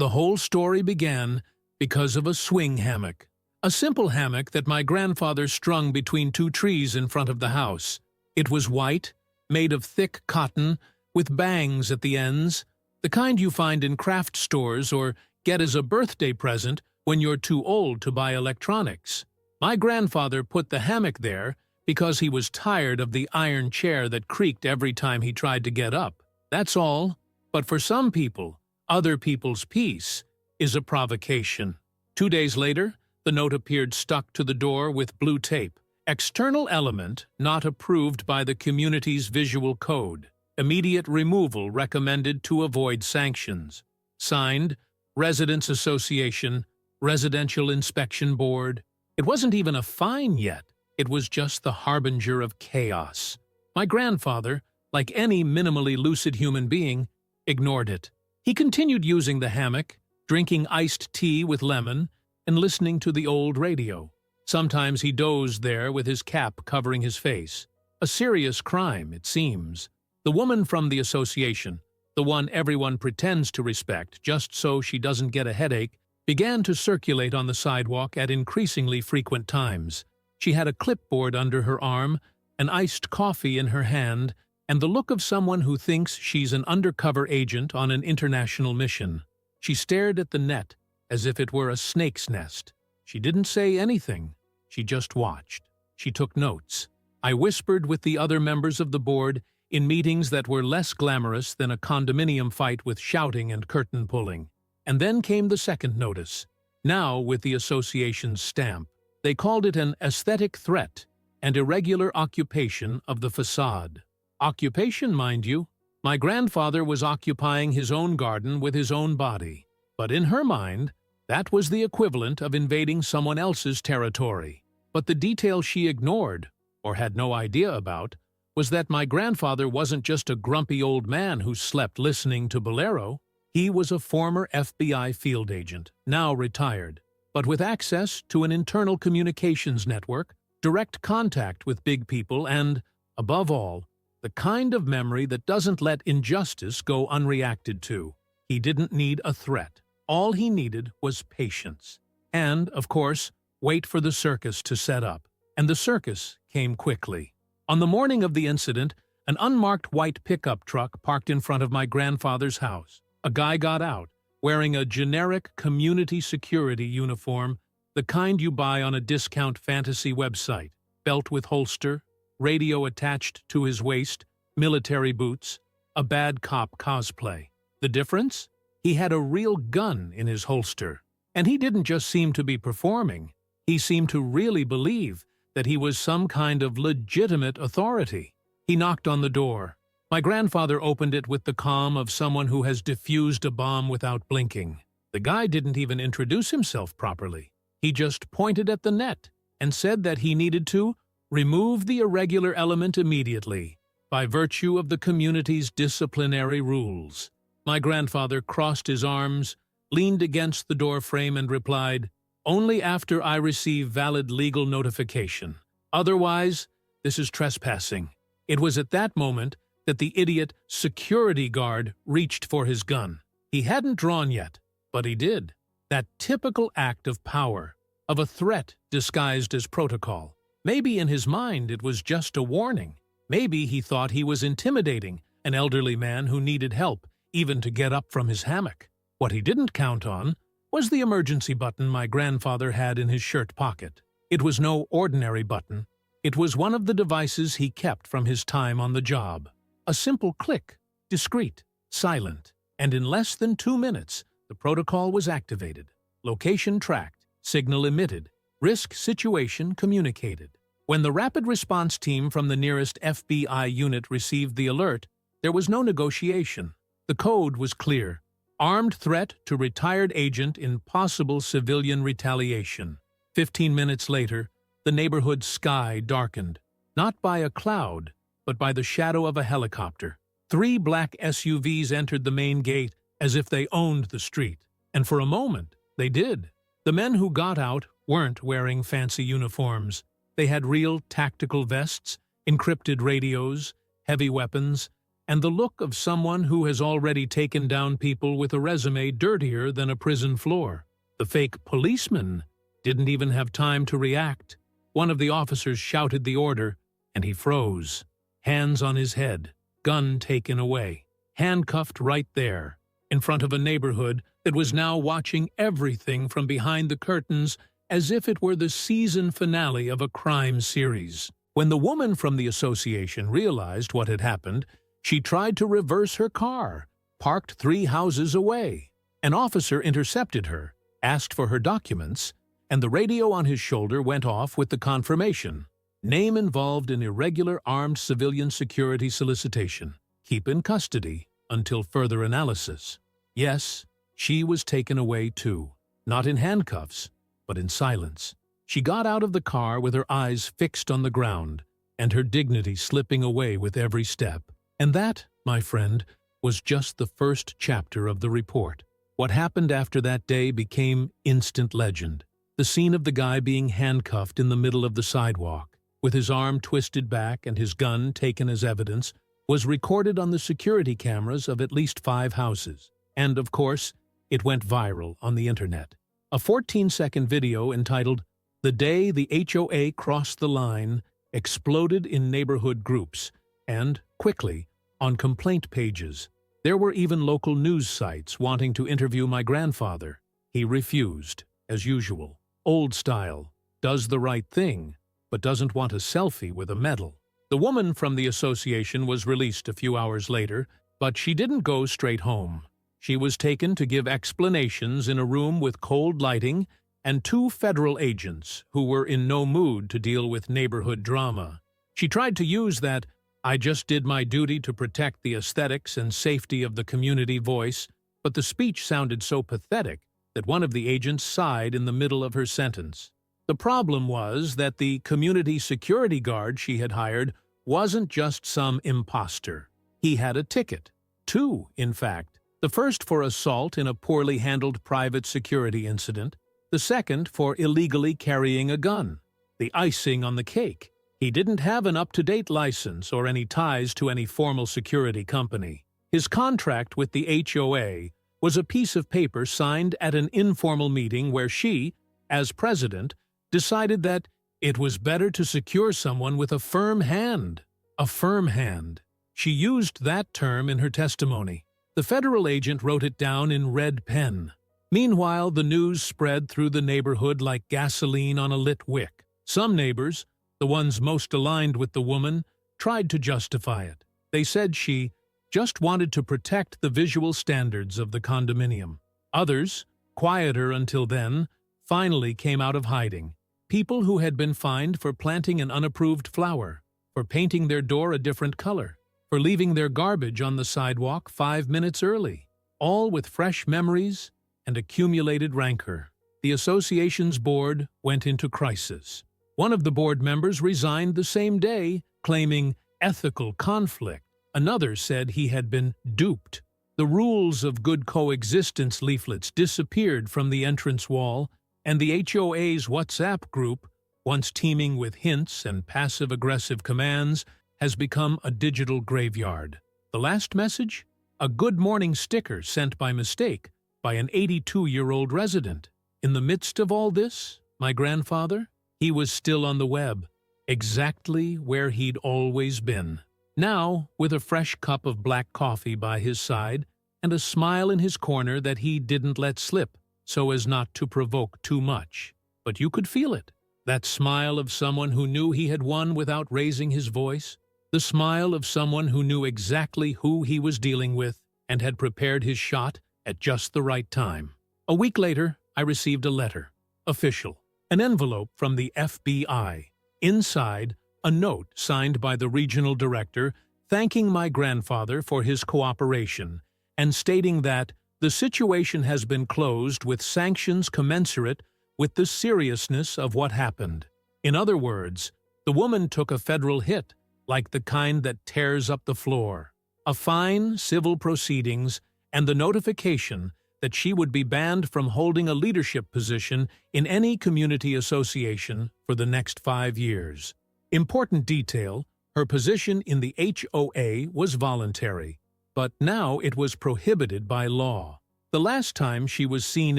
The whole story began because of a swing hammock. A simple hammock that my grandfather strung between two trees in front of the house. It was white, made of thick cotton, with bangs at the ends, the kind you find in craft stores or get as a birthday present when you're too old to buy electronics. My grandfather put the hammock there because he was tired of the iron chair that creaked every time he tried to get up. That's all. But for some people, other people's peace is a provocation. 2 days later, the note appeared stuck to the door with blue tape. External element not approved by the community's visual code. Immediate removal recommended to avoid sanctions. Signed, Residents Association, Residential Inspection Board. It wasn't even a fine yet. It was just the harbinger of chaos. My grandfather, like any minimally lucid human being, ignored it. He continued using the hammock, drinking iced tea with lemon, and listening to the old radio. Sometimes he dozed there with his cap covering his face. A serious crime, it seems. The woman from the association, the one everyone pretends to respect just so she doesn't get a headache, began to circulate on the sidewalk at increasingly frequent times. She had a clipboard under her arm, an iced coffee in her hand, and the look of someone who thinks she's an undercover agent on an international mission. She stared at the net as if it were a snake's nest. She didn't say anything. She just watched. She took notes. I whispered with the other members of the board in meetings that were less glamorous than a condominium fight with shouting and curtain pulling. And then came the second notice, now with the association's stamp. They called it an aesthetic threat and irregular occupation of the facade. Occupation, mind you. My grandfather was occupying his own garden with his own body. But in her mind, that was the equivalent of invading someone else's territory. But the detail she ignored, or had no idea about, was that my grandfather wasn't just a grumpy old man who slept listening to Bolero. He was a former FBI field agent, now retired, but with access to an internal communications network, direct contact with big people, and, above all, the kind of memory that doesn't let injustice go unreacted to. He didn't need a threat. All he needed was patience. And, of course, wait for the circus to set up. And the circus came quickly. On the morning of the incident, an unmarked white pickup truck parked in front of my grandfather's house. A guy got out, wearing a generic community security uniform, the kind you buy on a discount fantasy website. Belt with holster, radio attached to his waist, military boots, a bad cop cosplay. The difference? He had a real gun in his holster. And he didn't just seem to be performing. He seemed to really believe that he was some kind of legitimate authority. He knocked on the door. My grandfather opened it with the calm of someone who has defused a bomb without blinking. The guy didn't even introduce himself properly. He just pointed at the net and said that he needed to remove the irregular element immediately, by virtue of the community's disciplinary rules. My grandfather crossed his arms, leaned against the doorframe and replied, "Only after I receive valid legal notification. Otherwise, this is trespassing." It was at that moment that the idiot security guard reached for his gun. He hadn't drawn yet, but he did. That typical act of power, of a threat disguised as protocol. Maybe in his mind it was just a warning. Maybe he thought he was intimidating an elderly man who needed help, even to get up from his hammock. What he didn't count on was the emergency button my grandfather had in his shirt pocket. It was no ordinary button. It was one of the devices he kept from his time on the job. A simple click, discreet, silent, and in less than 2 minutes, the protocol was activated. Location tracked, signal emitted, risk situation communicated. When the rapid response team from the nearest FBI unit received the alert, there was no negotiation. The code was clear. Armed threat to retired agent in possible civilian retaliation. 15 minutes later, the neighborhood sky darkened, not by a cloud, but by the shadow of a helicopter. 3 black SUVs entered the main gate as if they owned the street. And for a moment, they did. The men who got out weren't wearing fancy uniforms. They had real tactical vests, encrypted radios, heavy weapons, and the look of someone who has already taken down people with a resume dirtier than a prison floor. The fake policeman didn't even have time to react. One of the officers shouted the order, and he froze, hands on his head, gun taken away, handcuffed right there, in front of a neighborhood that was now watching everything from behind the curtains as if it were the season finale of a crime series. When the woman from the association realized what had happened, she tried to reverse her car, parked 3 houses away. An officer intercepted her, asked for her documents, and the radio on his shoulder went off with the confirmation. Name involved in irregular armed civilian security solicitation. Keep in custody until further analysis. Yes, she was taken away too. Not in handcuffs, but in silence. She got out of the car with her eyes fixed on the ground, and her dignity slipping away with every step. And that, my friend, was just the first chapter of the report. What happened after that day became instant legend. The scene of the guy being handcuffed in the middle of the sidewalk, with his arm twisted back and his gun taken as evidence, was recorded on the security cameras of at least 5 houses. And, of course, it went viral on the internet. A 14-second video entitled "The Day the HOA Crossed the Line" exploded in neighborhood groups and, quickly, on complaint pages. There were even local news sites wanting to interview my grandfather. He refused, as usual. Old style, does the right thing, but doesn't want a selfie with a medal. The woman from the association was released a few hours later, but she didn't go straight home. She was taken to give explanations in a room with cold lighting and 2 federal agents who were in no mood to deal with neighborhood drama. She tried to use that "I just did my duty to protect the aesthetics and safety of the community" voice, but the speech sounded so pathetic that one of the agents sighed in the middle of her sentence. The problem was that the community security guard she had hired wasn't just some imposter. He had a ticket. 2, in fact. The first for assault in a poorly handled private security incident, the second for illegally carrying a gun. The icing on the cake: he didn't have an up-to-date license or any ties to any formal security company. His contract with the HOA was a piece of paper signed at an informal meeting where she, as president, decided that it was better to secure someone with a firm hand. A firm hand. She used that term in her testimony. The federal agent wrote it down in red pen. Meanwhile, the news spread through the neighborhood like gasoline on a lit wick. Some neighbors, the ones most aligned with the woman, tried to justify it. They said she just wanted to protect the visual standards of the condominium. Others, quieter until then, finally came out of hiding. People who had been fined for planting an unapproved flower, for painting their door a different color, for leaving their garbage on the sidewalk 5 minutes early, all with fresh memories and accumulated rancor. The association's board went into crisis. One of the board members resigned the same day, claiming ethical conflict. Another said he had been duped. The rules of good coexistence leaflets disappeared from the entrance wall, and the HOA's WhatsApp group, once teeming with hints and passive-aggressive commands, has become a digital graveyard. The last message? A good morning sticker sent by mistake by an 82-year-old resident. In the midst of all this, my grandfather, he was still on the web, exactly where he'd always been. Now, with a fresh cup of black coffee by his side and a smile in his corner that he didn't let slip so as not to provoke too much. But you could feel it. That smile of someone who knew he had won without raising his voice. The smile of someone who knew exactly who he was dealing with and had prepared his shot at just the right time. A week later, I received a letter. Official. An envelope from the FBI. Inside, a note signed by the regional director thanking my grandfather for his cooperation and stating that the situation has been closed with sanctions commensurate with the seriousness of what happened. In other words, the woman took a federal hit, like the kind that tears up the floor. A fine, civil proceedings, and the notification that she would be banned from holding a leadership position in any community association for the next 5 years. Important detail, her Her position in the HOA was voluntary, but now it was prohibited by law. The last time she was seen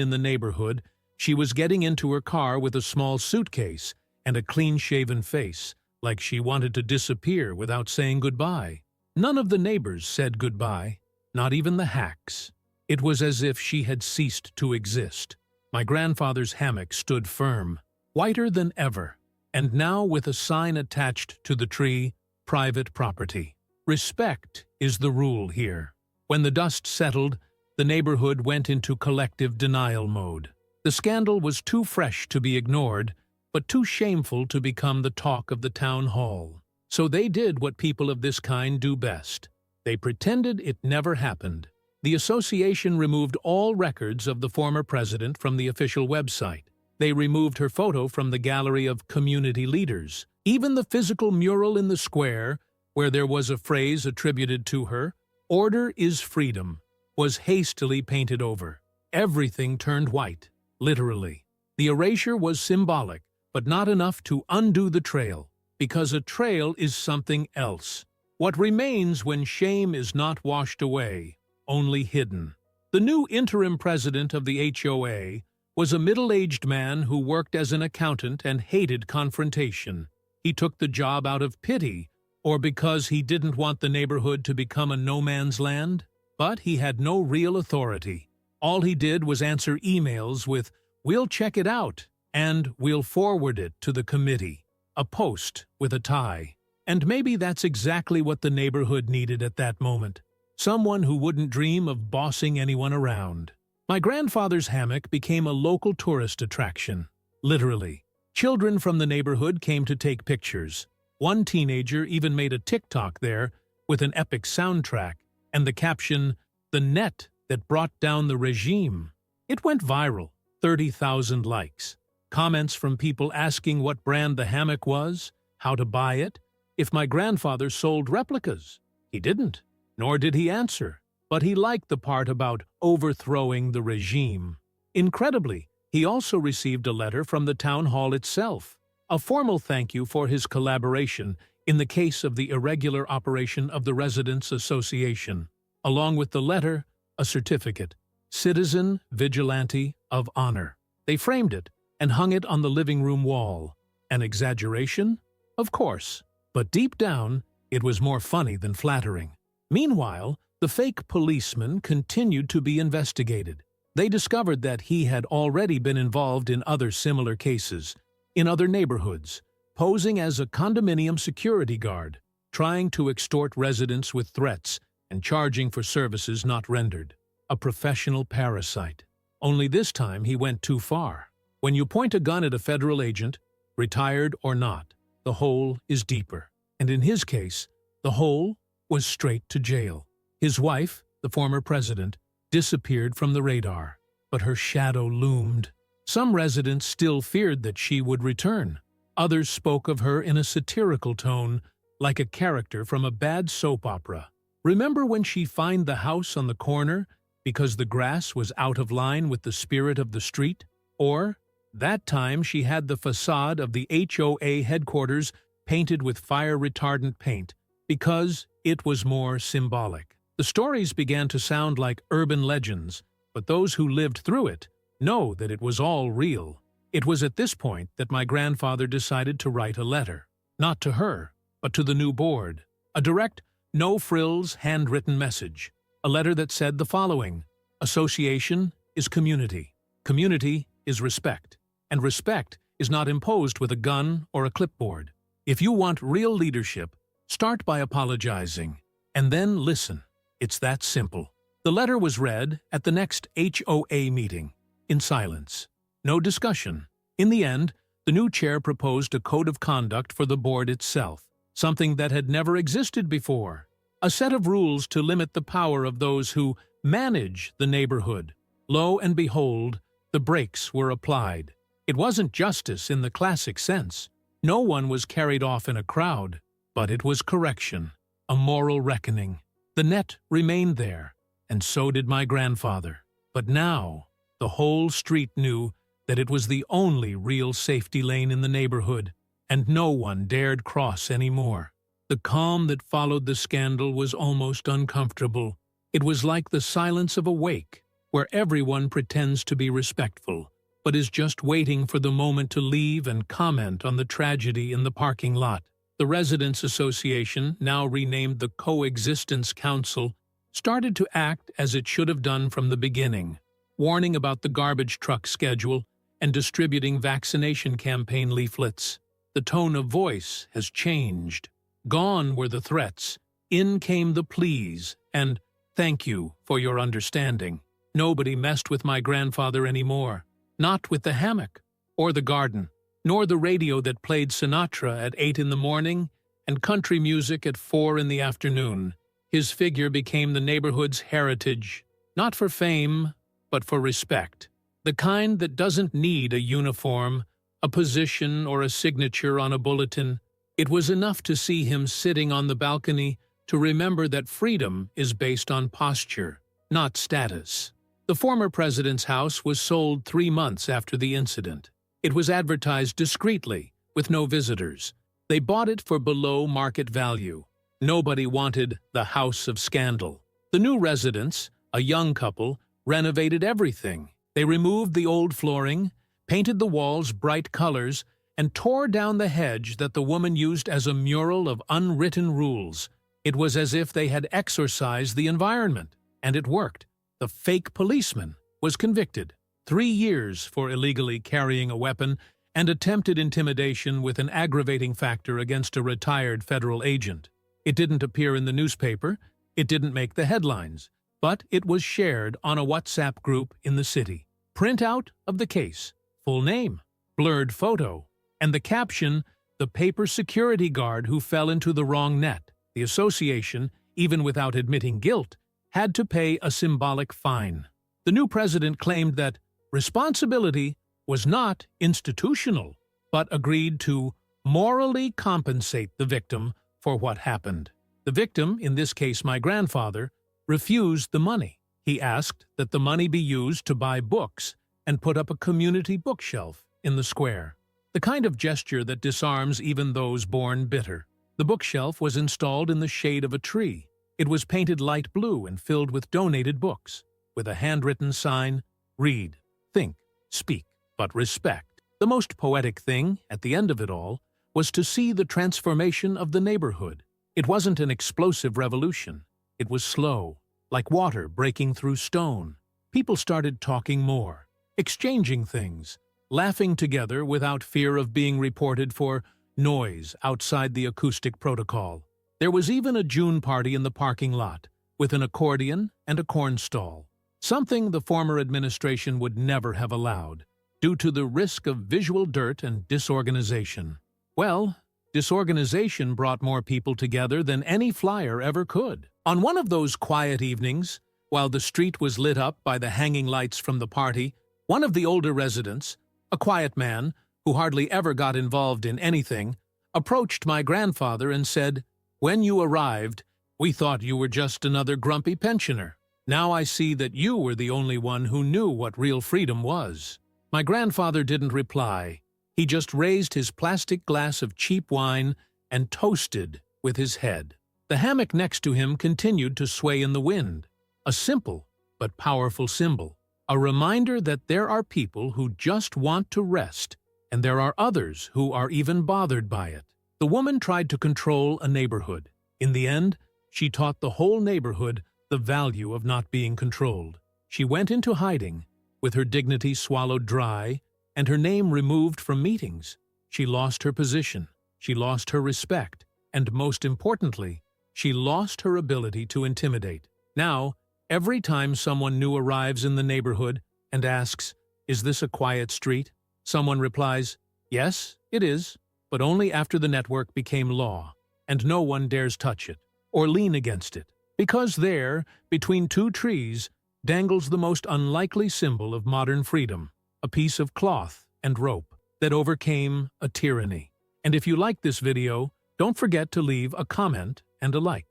in the neighborhood, she was getting into her car with a small suitcase and a clean-shaven face, like she wanted to disappear without saying goodbye. None of the neighbors said goodbye, not even the hacks. It was as if she had ceased to exist. My grandfather's hammock stood firm, whiter than ever, and now with a sign attached to the tree, "Private property." Respect is the rule here. When the dust settled, the neighborhood went into collective denial mode. The scandal was too fresh to be ignored, but too shameful to become the talk of the town hall. So they did what people of this kind do best. They pretended it never happened. The association removed all records of the former president from the official website. They removed her photo from the gallery of community leaders. Even the physical mural in the square, where there was a phrase attributed to her, "Order is freedom," was hastily painted over. Everything turned white, literally. The erasure was symbolic, but not enough to undo the trail, because a trail is something else. What remains when shame is not washed away, only hidden. The new interim president of the HOA was a middle-aged man who worked as an accountant and hated confrontation. He took the job out of pity, or because he didn't want the neighborhood to become a no-man's land. But he had no real authority. All he did was answer emails with, "We'll check it out," and "We'll forward it to the committee." A post with a tie. And maybe that's exactly what the neighborhood needed at that moment. Someone who wouldn't dream of bossing anyone around. My grandfather's hammock became a local tourist attraction. Literally. Children from the neighborhood came to take pictures. One teenager even made a TikTok there with an epic soundtrack and the caption, "The net that brought down the regime." It went viral, 30,000 likes. Comments from people asking what brand the hammock was, how to buy it, if my grandfather sold replicas. He didn't, nor did he answer, but he liked the part about overthrowing the regime. Incredibly, he also received a letter from the town hall itself, a formal thank you for his collaboration in the case of the irregular operation of the Residents' Association. Along with the letter, a certificate, Citizen Vigilante of Honor. They framed it and hung it on the living room wall. An exaggeration? Of course. But deep down, it was more funny than flattering. Meanwhile, the fake policeman continued to be investigated. They discovered that he had already been involved in other similar cases, in other neighborhoods, posing as a condominium security guard, trying to extort residents with threats and charging for services not rendered. A professional parasite. Only this time he went too far. When you point a gun at a federal agent, retired or not, the hole is deeper. And in his case, the hole was straight to jail. His wife, the former president, disappeared from the radar, but her shadow loomed. Some residents still feared that she would return. Others spoke of her in a satirical tone, like a character from a bad soap opera. Remember when she fined the house on the corner because the grass was out of line with the spirit of the street? Or that time she had the facade of the HOA headquarters painted with fire-retardant paint because it was more symbolic. The stories began to sound like urban legends, but those who lived through it know that it was all real. It was at this point that my grandfather decided to write a letter, not to her, but to the new board. A direct, no-frills, handwritten message. A letter that said the following: Association is community. Community is respect. And respect is not imposed with a gun or a clipboard. If you want real leadership, start by apologizing, and then listen. It's that simple. The letter was read at the next HOA meeting, in silence. No discussion. In the end, the new chair proposed a code of conduct for the board itself, something that had never existed before. A set of rules to limit the power of those who manage the neighborhood. Lo and behold, the brakes were applied. It wasn't justice in the classic sense. No one was carried off in a crowd, but it was correction, a moral reckoning. The net remained there, and so did my grandfather. But now, the whole street knew that it was the only real safety lane in the neighborhood, and no one dared cross anymore. The calm that followed the scandal was almost uncomfortable. It was like the silence of a wake, where everyone pretends to be respectful, but is just waiting for the moment to leave and comment on the tragedy in the parking lot. The Residents' Association, now renamed the Coexistence Council, started to act as it should have done from the beginning, warning about the garbage truck schedule and distributing vaccination campaign leaflets. The tone of voice has changed. Gone were the threats, in came the pleas, and thank you for your understanding. Nobody messed with my grandfather anymore. Not with the hammock, or the garden, nor the radio that played Sinatra at 8 in the morning and country music at 4 in the afternoon. His figure became the neighborhood's heritage, not for fame, but for respect. The kind that doesn't need a uniform, a position, or a signature on a bulletin. It was enough to see him sitting on the balcony to remember that freedom is based on posture, not status. The former president's house was sold 3 months after the incident. It was advertised discreetly, with no visitors. They bought it for below market value. Nobody wanted the house of scandal. The new residents, a young couple, renovated everything. They removed the old flooring, painted the walls bright colors, and tore down the hedge that the woman used as a mural of unwritten rules. It was as if they had exorcised the environment, and it worked. The fake policeman was convicted. 3 years for illegally carrying a weapon and attempted intimidation with an aggravating factor against a retired federal agent. It didn't appear in the newspaper, it didn't make the headlines, but it was shared on a WhatsApp group in the city. Printout of the case, full name, blurred photo, and the caption, "The paper security guard who fell into the wrong net." The association, even without admitting guilt, had to pay a symbolic fine. The new president claimed that responsibility was not institutional, but agreed to morally compensate the victim for what happened. The victim, in this case my grandfather, refused the money. He asked that the money be used to buy books and put up a community bookshelf in the square. The kind of gesture that disarms even those born bitter. The bookshelf was installed in the shade of a tree. It was painted light blue and filled with donated books, with a handwritten sign, "Read, think, speak, but respect." The most poetic thing, at the end of it all, was to see the transformation of the neighborhood. It wasn't an explosive revolution. It was slow, like water breaking through stone. People started talking more, exchanging things, laughing together without fear of being reported for noise outside the acoustic protocol. There was even a June party in the parking lot, with an accordion and a corn stall, something the former administration would never have allowed, due to the risk of visual dirt and disorganization. Well, disorganization brought more people together than any flyer ever could. On one of those quiet evenings, while the street was lit up by the hanging lights from the party, one of the older residents, a quiet man who hardly ever got involved in anything, approached my grandfather and said, "When you arrived, we thought you were just another grumpy pensioner. Now I see that you were the only one who knew what real freedom was." My grandfather didn't reply. He just raised his plastic glass of cheap wine and toasted with his head. The hammock next to him continued to sway in the wind, a simple but powerful symbol, a reminder that there are people who just want to rest, and there are others who are even bothered by it. The woman tried to control a neighborhood. In the end, she taught the whole neighborhood the value of not being controlled. She went into hiding, with her dignity swallowed dry, and her name removed from meetings. She lost her position, she lost her respect, and most importantly, she lost her ability to intimidate. Now, every time someone new arrives in the neighborhood and asks, "Is this a quiet street?" someone replies, "Yes, it is," but only after the network became law, and no one dares touch it or lean against it, because there, between 2 trees, dangles the most unlikely symbol of modern freedom, a piece of cloth and rope that overcame a tyranny. And if you like this video, don't forget to leave a comment and a like.